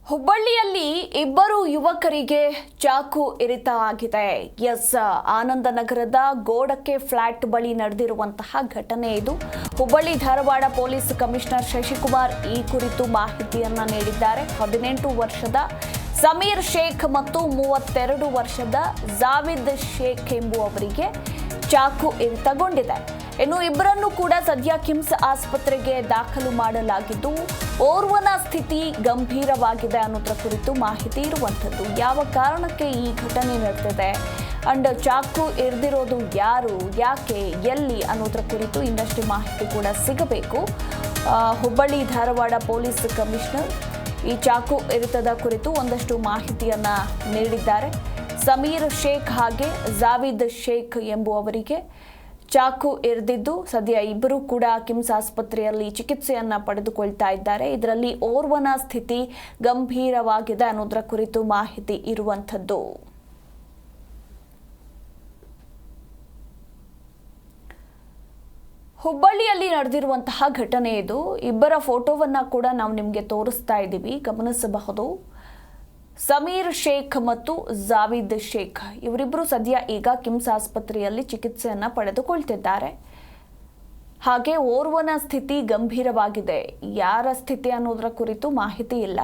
ಹುಬ್ಬಳ್ಳಿಯಲ್ಲಿ ಇಬ್ಬರು ಯುವಕರಿಗೆ ಚಾಕು ಇರಿತ ಆಗಿದೆ. ಆನಂದನಗರದ ಗೋಡಕ್ಕೆ ಫ್ಲಾಟ್ ಬಳಿ ನಡೆದಿರುವಂತಹ ಘಟನೆ ಇದು. ಹುಬ್ಬಳ್ಳಿ ಧಾರವಾಡ ಪೊಲೀಸ್ ಕಮಿಷನರ್ ಶಶಿಕುಮಾರ್ ಈ ಕುರಿತು ಮಾಹಿತಿಯನ್ನ ನೀಡಿದ್ದಾರೆ. 18 ವರ್ಷದ ಸಮೀರ್ ಶೇಖ್ ಮತ್ತು 32 ವರ್ಷದ ಜಾವಿದ್ ಶೇಖ್ ಎಂಬುವವರಿಗೆ ಚಾಕು ಇರಿತಗೊಂಡಿದೆ. ಇನ್ನು ಇಬ್ಬರನ್ನು ಕೂಡ ಸದ್ಯ ಕಿಮ್ಸ್ ಆಸ್ಪತ್ರೆಗೆ ದಾಖಲು ಮಾಡಲಾಗಿದ್ದು ಓರ್ವನ ಸ್ಥಿತಿ ಗಂಭೀರವಾಗಿದೆ ಅನ್ನೋದ್ರ ಕುರಿತು ಮಾಹಿತಿ ಇರುವಂಥದ್ದು. ಯಾವ ಕಾರಣಕ್ಕೆ ಈ ಘಟನೆ ನಡೆದಿದೆ ಅಂಡ್ ಚಾಕು ಇರಿದಿರೋದು ಯಾರು, ಯಾಕೆ, ಎಲ್ಲಿ ಅನ್ನೋದ್ರ ಕುರಿತು ಇನ್ನಷ್ಟು ಮಾಹಿತಿ ಕೂಡ ಸಿಗಬೇಕು. ಹುಬ್ಬಳ್ಳಿ ಧಾರವಾಡ ಪೊಲೀಸ್ ಕಮಿಷನರ್ ಈ ಚಾಕು ಇರಿತದ ಕುರಿತು ಒಂದಷ್ಟು ಮಾಹಿತಿಯನ್ನ ನೀಡಿದ್ದಾರೆ. ಸಮೀರ್ ಶೇಖ್ ಹಾಗೆ ಜಾವಿದ್ ಶೇಖ್ ಎಂಬುವವರಿಗೆ ಚಾಕು ಇರಿದಿದ್ದು ಸದ್ಯ ಇಬ್ಬರು ಕೂಡ ಕಿಮ್ಸ್ ಆಸ್ಪತ್ರೆಯಲ್ಲಿ ಚಿಕಿತ್ಸೆಯನ್ನ ಪಡೆದುಕೊಳ್ತಾ ಇದ್ದಾರೆ. ಇದರಲ್ಲಿ ಓರ್ವನ ಸ್ಥಿತಿ ಗಂಭೀರವಾಗಿದೆ ಅನ್ನೋದರ ಕುರಿತು ಮಾಹಿತಿ ಇರುವಂಥದ್ದು. ಹುಬ್ಬಳ್ಳಿಯಲ್ಲಿ ನಡೆದಿರುವಂತಹ ಘಟನೆ ಇದು. ಇಬ್ಬರ ಫೋಟೋವನ್ನ ಕೂಡ ನಾವು ನಿಮಗೆ ತೋರಿಸ್ತಾ ಇದ್ದೀವಿ, ಗಮನಿಸಬಹುದು. ಸಮೀರ್ ಶೇಖ್ ಮತ್ತು ಜಾವಿದ್ ಶೇಖ್ ಇವರಿಬ್ಬರು ಸದ್ಯ ಈಗ ಕಿಮ್ಸ್ ಆಸ್ಪತ್ರೆಯಲ್ಲಿ ಚಿಕಿತ್ಸೆಯನ್ನ ಪಡೆದುಕೊಳ್ತಿದ್ದಾರೆ. ಹಾಗೆ ಓರ್ವನ ಸ್ಥಿತಿ ಗಂಭೀರವಾಗಿದೆ. ಯಾರ ಸ್ಥಿತಿ ಅನ್ನೋದರ ಕುರಿತು ಮಾಹಿತಿ ಇಲ್ಲ.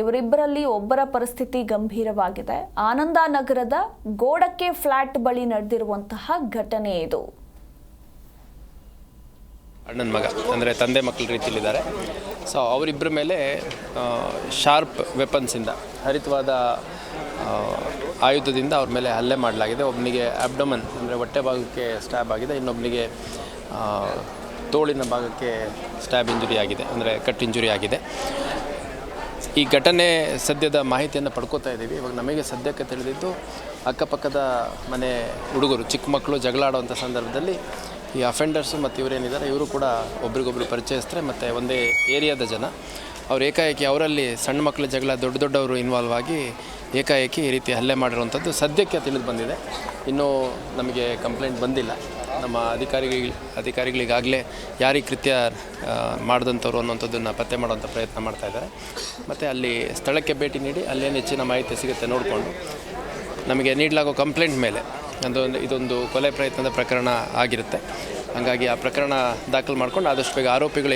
ಇವರಿಬ್ಬರಲ್ಲಿ ಒಬ್ಬರ ಪರಿಸ್ಥಿತಿ ಗಂಭೀರವಾಗಿದೆ. ಆನಂದನಗರದ ಗೋಡಕ್ಕೆ ಫ್ಲಾಟ್ ಬಳಿ ನಡೆದಿರುವಂತಹ ಘಟನೆ ಇದು. ಅಣ್ಣನ ಮಗ ಅಂದರೆ ತಂದೆ ಮಕ್ಕಳ ರೀತಿಯಲ್ಲಿದ್ದಾರೆ. ಸೊ ಅವರಿಬ್ಬರ ಮೇಲೆ ಶಾರ್ಪ್ ವೆಪನ್ಸಿಂದ, ಹರಿತವಾದ ಆಯುಧದಿಂದ ಅವ್ರ ಮೇಲೆ ಹಲ್ಲೆ ಮಾಡಲಾಗಿದೆ. ಒಬ್ಬನಿಗೆ ಅಬ್ಡಮನ್ ಅಂದರೆ ಹೊಟ್ಟೆ ಭಾಗಕ್ಕೆ ಸ್ಟ್ಯಾಬ್ ಆಗಿದೆ, ಇನ್ನೊಬ್ಬನಿಗೆ ತೋಳಿನ ಭಾಗಕ್ಕೆ ಸ್ಟ್ಯಾಬ್ ಇಂಜುರಿ ಆಗಿದೆ, ಅಂದರೆ ಕಟ್ ಇಂಜುರಿ ಆಗಿದೆ. ಈ ಘಟನೆ ಸದ್ಯದ ಮಾಹಿತಿಯನ್ನು ಪಡ್ಕೋತಾ ಇದ್ದೀವಿ. ಇವಾಗ ನಮಗೆ ಸದ್ಯಕ್ಕೆ ತಿಳಿದಿದ್ದು ಅಕ್ಕಪಕ್ಕದ ಮನೆ ಹುಡುಗರು, ಚಿಕ್ಕ ಮಕ್ಕಳು ಜಗಳ ಆಡುವಂಥ ಸಂದರ್ಭದಲ್ಲಿ ಈ ಅಫೆಂಡರ್ಸು ಮತ್ತು ಇವರೇನಿದ್ದಾರೆ ಇವರು ಕೂಡ ಒಬ್ರಿಗೊಬ್ರು ಪರಿಚಯಿಸ್ತಾರೆ ಮತ್ತು ಒಂದೇ ಏರಿಯಾದ ಜನ. ಅವ್ರು ಏಕಾಏಕಿ ಅವರಲ್ಲಿ ಸಣ್ಣ ಮಕ್ಕಳ ಜಗಳ ದೊಡ್ಡವರು ಇನ್ವಾಲ್ವ್ ಆಗಿ ಏಕಾಏಕಿ ಈ ರೀತಿ ಹಲ್ಲೆ ಮಾಡಿರುವಂಥದ್ದು ಸದ್ಯಕ್ಕೆ ತಿಳಿದು ಬಂದಿದೆ. ಇನ್ನೂ ನಮಗೆ ಕಂಪ್ಲೇಂಟ್ ಬಂದಿಲ್ಲ. ನಮ್ಮ ಅಧಿಕಾರಿಗಳಿಗಾಗಲೇ ಯಾರಿಗೆ ಕೃತ್ಯ ಮಾಡಿದಂಥವ್ರು ಅನ್ನೋಂಥದ್ದನ್ನು ಪತ್ತೆ ಮಾಡುವಂಥ ಪ್ರಯತ್ನ ಮಾಡ್ತಾಯಿದ್ದಾರೆ. ಮತ್ತು ಅಲ್ಲಿ ಸ್ಥಳಕ್ಕೆ ಭೇಟಿ ನೀಡಿ ಅಲ್ಲೇನು ಹೆಚ್ಚಿನ ಮಾಹಿತಿ ಸಿಗುತ್ತೆ ನೋಡಿಕೊಂಡು ನಮಗೆ ನೀಡಲಾಗೋ ಕಂಪ್ಲೇಂಟ್ ಮೇಲೆ ಇದೊಂದು ಕೊಲೆ ಪ್ರಯತ್ನದ ಪ್ರಕರಣ ಆಗಿರುತ್ತೆ. ಹಾಗಾಗಿ ಆ ಪ್ರಕರಣ ದಾಖಲು ಮಾಡ್ಕೊಂಡು ಆದಷ್ಟು ಬೇಗ ಆರೋಪಿಗಳು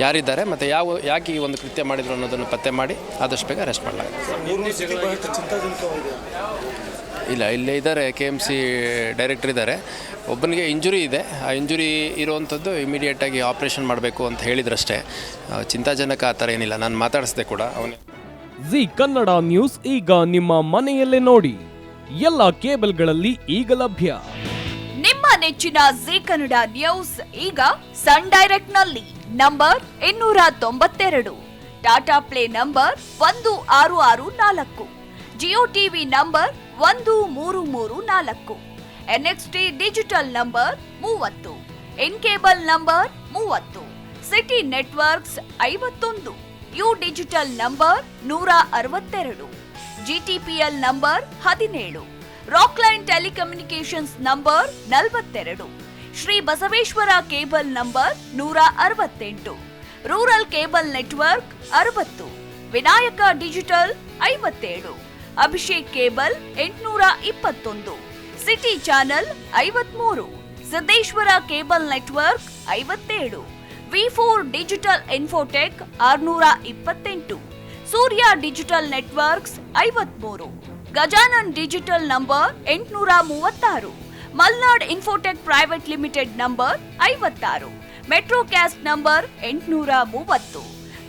ಯಾರಿದ್ದಾರೆ ಮತ್ತು ಯಾಕೆ ಈ ಒಂದು ಕೃತ್ಯ ಮಾಡಿದ್ರು ಅನ್ನೋದನ್ನು ಪತ್ತೆ ಮಾಡಿ ಆದಷ್ಟು ಬೇಗ ಅರೆಸ್ಟ್ ಮಾಡಲಾಗುತ್ತೆ. ಇಲ್ಲ, ಇಲ್ಲೇ ಇದ್ದಾರೆ, KMC ಡೈರೆಕ್ಟರ್ ಇದ್ದಾರೆ. ಒಬ್ಬನಿಗೆ ಇಂಜುರಿ ಇದೆ. ಆ ಇಂಜುರಿ ಇರುವಂಥದ್ದು ಇಮಿಡಿಯೇಟಾಗಿ ಆಪ್ರೇಷನ್ ಮಾಡಬೇಕು ಅಂತ ಹೇಳಿದ್ರಷ್ಟೇ. ಚಿಂತಾಜನಕ ಆ ಥರ ಏನಿಲ್ಲ. ನಾನು ಮಾತಾಡಿಸಿದೆ ಕೂಡ ಅವನೇ. ಜಿ ಕನ್ನಡ ನ್ಯೂಸ್ ಈಗ ನಿಮ್ಮ ಮನೆಯಲ್ಲೇ ನೋಡಿ. ಎಲ್ಲ ಕೇಬಲ್ಗಳಲ್ಲಿ ಈಗ ಲಭ್ಯ. ನಿಮ್ಮ ನೆಚ್ಚಿನ ಜಿ ಕನ್ನಡ ನ್ಯೂಸ್ ಈಗ ಸನ್ ಡೈರೆಕ್ಟ್ ನಲ್ಲಿ number 292, Tata play number 1664, Jio TV number 1334, NXT digital number 30, in cable number 30, city networks 51, U digital number 162, GTPL number 17, Rockline telecommunications number 42, Shri Basaveshwara cable number 168, rural cable network 60, Vinayaka digital 57, Abhishek cable 821, city channel 53, Siddeshwara cable network 57, V4 digital Infotech 628, Surya digital networks 53, Gajanan digital number 836, Malnad Infotech private limited number 56, Metrocast number 830,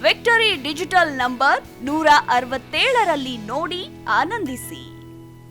Victory digital number 167ರಲ್ಲಿ ನೋಡಿ ಆನಂದಿಸಿ.